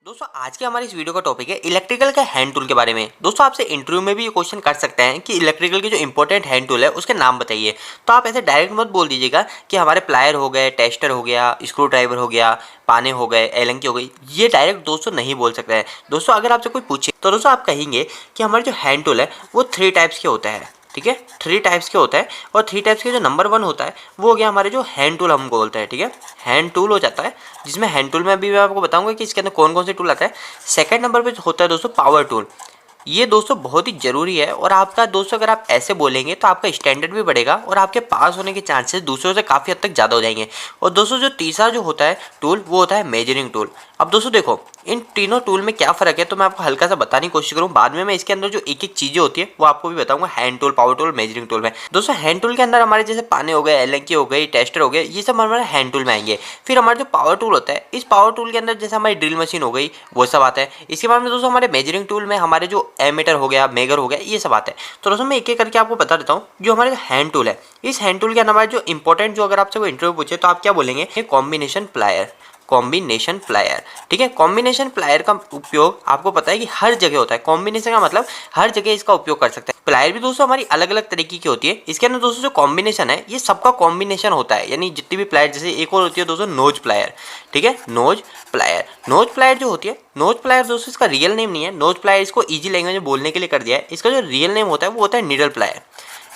दोस्तों आज के हमारे इस वीडियो का टॉपिक है इलेक्ट्रिकल के हैंड टूल के बारे में। दोस्तों आपसे इंटरव्यू में भी ये क्वेश्चन कर सकते हैं कि इलेक्ट्रिकल के जो इंपॉर्टेंट हैंड टूल है उसके नाम बताइए। तो आप ऐसे डायरेक्ट मत बोल दीजिएगा कि हमारे प्लायर हो गए, टेस्टर हो गया, स्क्रू ड्राइवर हो गया, पाने हो गए, एलन की हो गई। ये डायरेक्ट दोस्तों नहीं बोल सकते हैं। दोस्तों अगर आपसे कोई पूछे तो दोस्तों आप कहेंगे कि हमारे जो हैंड टूल है वो 3 टाइप्स के होते हैं। ठीक है, 3 टाइप्स के होता है और 3 टाइप्स के जो नंबर 1 होता है वो हो गया हमारे जो हैंड टूल हम बोलते हैं। ठीक है, हैंड टूल हो जाता है, जिसमें हैंड टूल में अभी मैं आपको बताऊंगा कि इसके अंदर कौन कौन से टूल आता है। सेकंड नंबर पे होता है दोस्तों पावर टूल। ये दोस्तों बहुत ही जरूरी है और आपका दोस्तों अगर आप ऐसे बोलेंगे तो आपका स्टैंडर्ड भी बढ़ेगा और आपके पास होने के चांसेस दूसरों से काफ़ी हद तक ज़्यादा हो जाएंगे। और दोस्तों जो तीसरा जो होता है टूल वो होता है मेजरिंग टूल। अब दोस्तों देखो इन तीनों टूल में क्या फ़र्क है तो मैं आपको हल्का सा बताने की कोशिश करूँ, बाद में मैं इसके अंदर जो एक एक चीज़ें होती है वो आपको भी बताऊंगा hand tool, power tool, measuring tool में। दोस्तों हैंड टूल के अंदर हमारे जैसे पाने हो गए, एलन की हो गई, टेस्टर हो गए, ये सब हमारे हैंड टूल में आएंगे। फिर हमारा जो पावर टूल होता है, इस पावर टूल के अंदर जैसे हमारी ड्रिल मशीन हो गई वो सब आता है। इसके बाद में दोस्तों हमारे मेजरिंग टूल में हमारे जो एमीटर हो गया, मेगर हो गया, ये सब आता है। तो दोस्तों मैं एक एक करके आपको बता देता हूँ। जो हमारे हैंड टूल है, इस हैंड टूल के अंदर हमारे जो इंपॉर्टेंट, जो अगर आपसे कोई इंटरव्यू पूछे तो आप क्या बोलेंगे, कॉम्बिनेशन प्लायर। कॉम्बिनेशन प्लायर, ठीक है। कॉम्बिनेशन प्लायर का उपयोग आपको पता है कि हर जगह होता है। कॉम्बिनेशन का मतलब हर जगह इसका उपयोग कर सकते हैं। प्लायर भी दोस्तों हमारी अलग अलग तरीके की होती है। इसके अंदर दोस्तों जो कॉम्बिनेशन है ये सबका कॉम्बिनेशन होता है, यानी जितनी भी प्लायर, जैसे एक और होती है दोस्तों नोज प्लायर। ठीक है, नोज प्लायर। नोज प्लायर जो होती है, नोज प्लायर दोस्तों इसका रियल नेम नहीं है। नोज प्लायर इसको ईजी लैंग्वेज में बोलने के लिए कर दिया है। इसका जो रियल नेम होता है वो होता है निडल प्लायर।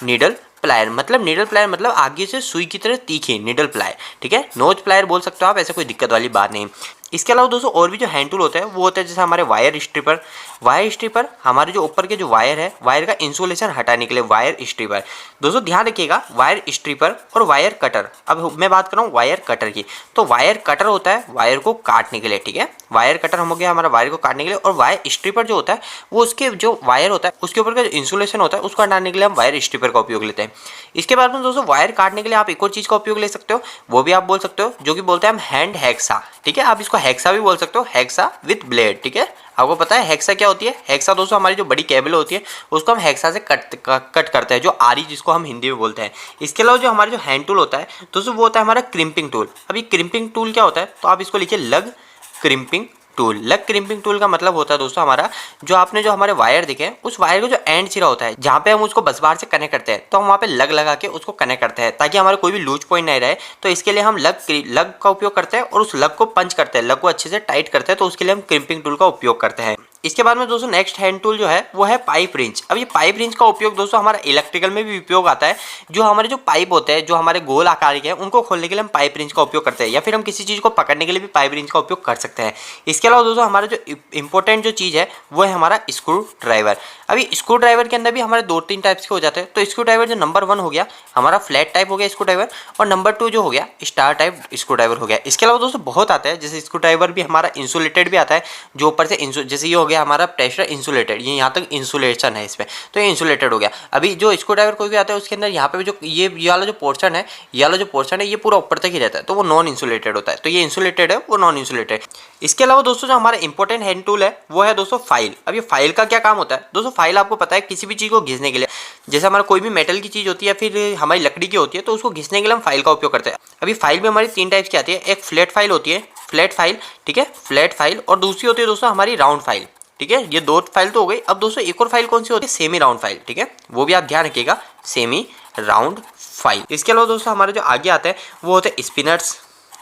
निडल प्लायर मतलब, निडल प्लायर मतलब आगे से सुई की तरह तीखी, निडल प्लायर। ठीक है, नोज प्लायर बोल सकते हो आप, ऐसे कोई दिक्कत वाली बात नहीं। इसके अलावा दोस्तों और भी जो हैंड टूल होता है वो होता है जैसे हमारे वायर स्ट्रिपर। वायर स्ट्रिपर हमारे जो ऊपर के जो वायर है, वायर का इंसुलेशन हटाने के लिए वायर स्ट्रिपर। दोस्तों ध्यान रखिएगा, वायर स्ट्रिपर और वायर कटर। अब मैं बात कर रहा हूँ वायर कटर की। तो वायर कटर होता है वायर को काटने के लिए। ठीक है, वायर कटर हम हो गया हमारा वायर को काटने के लिए, और वायर स्ट्रिपर जो होता है वो उसके जो वायर होता है उसके ऊपर का जो इंसुलेशन होता है उसको हटाने के लिए हम वायर स्ट्रिपर का उपयोग लेते हैं। इसके बाद में दोस्तों वायर काटने के लिए आप एक और चीज़ का उपयोग ले सकते हो, वो भी आप बोल सकते हो, जो कि बोलते हैं हम हैंड हैक्सा। ठीक है, आप इसको हैक्सा भी बोल सकते हो, हैक्सा विद ब्लेड। ठीक है, आपको पता है हैक्सा क्या होती है। हैक्सा दोस्तों हमारी जो बड़ी केबल होती है उसको हम हैक्सा से कट करते हैं, जो आरी जिसको हम हिंदी में बोलते हैं। इसके अलावा जो हमारे जो हैंड टूल होता है दोस्तों वो होता है हमारा क्रिम्पिंग टूल। अब ये क्रिम्पिंग टूल क्या होता है तो आप इसको लिखिए लग क्रिम्पिंग टूल। लग क्रिम्पिंग टूल का मतलब होता है दोस्तों हमारा, जो आपने जो हमारे वायर देखे उस वायर का जो एंड सिरा होता है जहाँ पे हम उसको बस बार से कनेक्ट करते हैं, तो हम वहाँ पे लग लगा के उसको कनेक्ट करते हैं ताकि हमारे कोई भी लूज पॉइंट नहीं रहे। तो इसके लिए हम लग का उपयोग करते हैं और उस लग को पंच करते हैं, लग को अच्छे से टाइट करते हैं। तो उसके लिए हम क्रिम्पिंग टूल का उपयोग करते हैं। इसके बाद में दोस्तों नेक्स्ट हैंड टूल जो है वो है पाइप रिंच। अब ये पाइप रिंच का उपयोग दोस्तों हमारा इलेक्ट्रिकल में भी उपयोग आता है। जो हमारे जो पाइप होते हैं, जो हमारे गोल आकार के हैं, उनको खोलने के लिए हम पाइप रिंच का उपयोग करते हैं, या फिर हम किसी चीज़ को पकड़ने के लिए भी पाइप रिंच का उपयोग कर सकते हैं। इसके अलावा दोस्तों हमारा जो इंपॉर्टेंट जो चीज़ है वो है हमारा स्क्रू ड्राइवर। अभी स्क्रू ड्राइवर के अंदर भी हमारे 2-3 टाइप्स के हो जाते हैं। तो स्क्रू ड्राइवर जो नंबर 1 हो गया हमारा फ्लैट टाइप हो गया स्क्रू ड्राइवर, और नंबर 2 जो हो गया स्टार टाइप स्क्रू ड्राइवर हो गया। इसके अलावा दोस्तों बहुत आता है, जैसे स्क्रू ड्राइवर भी हमारा इंसुलेटेड भी आता है, जो ऊपर से जैसे ये हो गया हमारा टेस्टर इंसुलेटेड, ये यहाँ तक इंसुलेशन है इसमें, तो ये इंसुलेटेड हो गया। अभी जो स्क्रू ड्राइवर कोई भी आता है उसके अंदर यहाँ पे जो ये वाला जो पोर्शन है, ये वाला जो पोर्शन है ये पूरा ऊपर तक ही रहता है, तो वो नॉन इंसुलेटेड होता है। तो ये इंसुलेटेड है, वो नॉन इंसुलेटेड। इसके अलावा दोस्तों जो हमारा इंपॉर्टेंट हैंड टूल है वो है दोस्तों फाइल। अब ये फाइल का क्या काम होता है दोस्तों, फाइल आपको पता है किसी भी चीज़ को घिसने के लिए, जैसे हमारा कोई भी मेटल की चीज़ होती है फिर हमारी लकड़ी की होती है, तो उसको घिसने के लिए हम फाइल का उपयोग करते हैं। अभी फाइल में हमारी 3 टाइप्स की आती है। एक फ्लैट फाइल होती है, फ्लैट फाइल, ठीक है, फ्लैट फाइल, और दूसरी होती है दोस्तों हमारी राउंड फाइल। ठीक है, ये 2 फाइल तो हो गई। अब दोस्तों एक और फाइल कौन सी होती है, सेमी राउंड फाइल। ठीक है, वो भी आप ध्यान रखिएगा, सेमी राउंड फाइल। इसके अलावा दोस्तों हमारे जो आगे आते हैं वो होते हैं स्पिनर्स।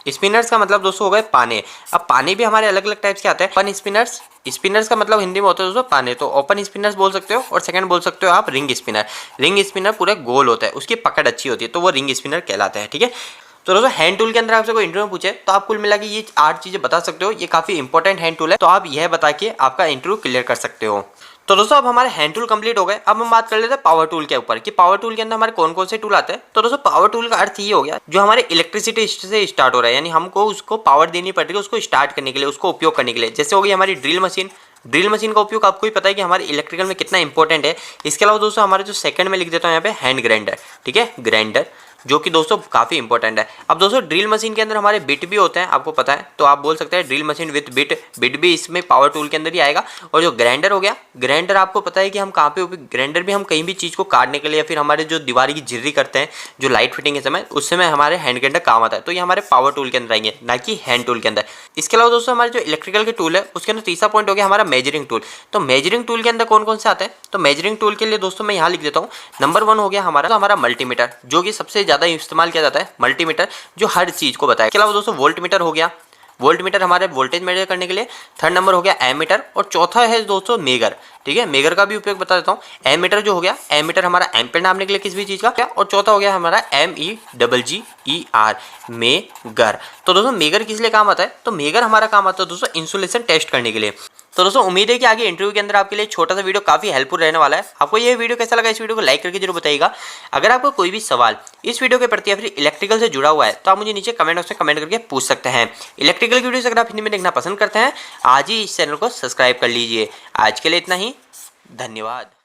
स्पिनर्स का मतलब दोस्तों हो गए पाने। अब पाने भी हमारे अलग अलग टाइप्स के आते हैं। ओपन स्पिनर्स, स्पिनर्स का मतलब हिंदी में होता है दोस्तों पाने, तो ओपन स्पिनर्स बोल सकते हो, और सेकंड बोल सकते हो आप रिंग स्पिनर। रिंग स्पिनर पूरा गोल होता है, उसकी पकड़ अच्छी होती है, तो वो रिंग स्पिनर कहलाता है। ठीक है, तो दोस्तों हैंड टूल के अंदर आपसे कोई इंटरव्यू पूछे तो आप कुल मिला के ये 8 चीज़ें बता सकते हो। ये काफ़ी इंपॉर्टेंट हैंड टूल है, तो आप यह बता के आपका इंटरव्यू क्लियर कर सकते हो। तो दोस्तों अब हमारे हैंड टूल कंप्लीट हो गए। अब हम बात कर लेते हैं पावर टूल के ऊपर कि पावर टूल के अंदर हमारे कौन कौन से टूल आते हैं। तो दोस्तों पावर टूल का अर्थ ये हो गया जो हमारे इलेक्ट्रिसिटी से स्टार्ट हो रहा है, यानी हमको उसको पावर देनी पड़ेगी उसको स्टार्ट करने के लिए, उसको उपयोग करने के लिए। जैसे हो गई हमारी ड्रिल मशीन। ड्रिल मशीन का उपयोग आपको ही पता है कि हमारे इलेक्ट्रिकल में कितना इंपॉर्टेंट है। इसके अलावा दोस्तों हमारे जो सेकंड में लिख देता हूँ यहाँ पे हैंड ग्राइंडर। ठीक है, ग्राइंडर। जो कि दोस्तों काफ़ी इंपॉर्टेंट है। अब दोस्तों ड्रिल मशीन के अंदर हमारे बिट भी होते हैं, आपको पता है, तो आप बोल सकते हैं drill machine with bit, bit भी इसमें पावर टूल के अंदर ही आएगा। और जो ग्राइंडर हो गया, ग्राइंडर आपको पता है कि हम कहाँ पे, ग्राइंडर भी हम कहीं भी चीज़ को काटने के लिए या फिर हमारे जो दीवार की झिर्री करते हैं जो लाइट फिटिंग के समय, उस समय हमारे हैंड ग्राइंडर काम आता है। तो ये हमारे पावर टूल के अंदर आएंगे, ना कि हैंड टूल के अंदर। इसके अलावा दोस्तों हमारे जो इलेक्ट्रिकल के टूल है उसके अंदर तीसरा पॉइंट हो गया हमारा मेजरिंग टूल। तो मेजरिंग टूल के अंदर कौन कौन से आते हैं, तो मेजरिंग टूल के लिए दोस्तों मैं यहाँ लिख देता हूँ। नंबर 1 हो गया हमारा, तो हमारा मल्टीमीटर, जो कि सबसे ज़्यादा इस्तेमाल किया जाता है, मल्टीमीटर जो हर चीज़ को बताए। इसके अलावा दोस्तों वोल्ट मीटर हो गया, वोल्ट मीटर हमारे वोल्टेज मेजर करने के लिए। थर्ड नंबर हो गया एमीटर, और चौथा है दोस्तों मेगर। ठीक है, मेगर का भी उपयोग बता देता हूँ। एमीटर जो हो गया, एमीटर हमारा एम्पेयर नापने के लिए किसी भी चीज़ का, और चौथा हो गया हमारा MEGGER, मेगर। तो दोस्तों मेगर किस लिए काम आता है, तो मेगर हमारा काम आता है दोस्तों इंसुलेशन टेस्ट करने के लिए। तो दोस्तों उम्मीद है कि आगे इंटरव्यू के अंदर आपके लिए छोटा सा वीडियो काफी हेल्पफुल रहने वाला है। आपको ये वीडियो कैसा लगा, इस वीडियो को लाइक करके जरूर बताइएगा। अगर आपको कोई भी सवाल इस वीडियो के प्रति या फिर इलेक्ट्रिकल से जुड़ा हुआ है तो आप मुझे नीचे कमेंट बॉक्स में कमेंट करके पूछ सकते हैं। इलेक्ट्रिकल की वीडियोस अगर आप हिंदी में देखना पसंद करते हैं, आज ही इस चैनल को सब्सक्राइब कर लीजिए। आज के लिए इतना ही, धन्यवाद।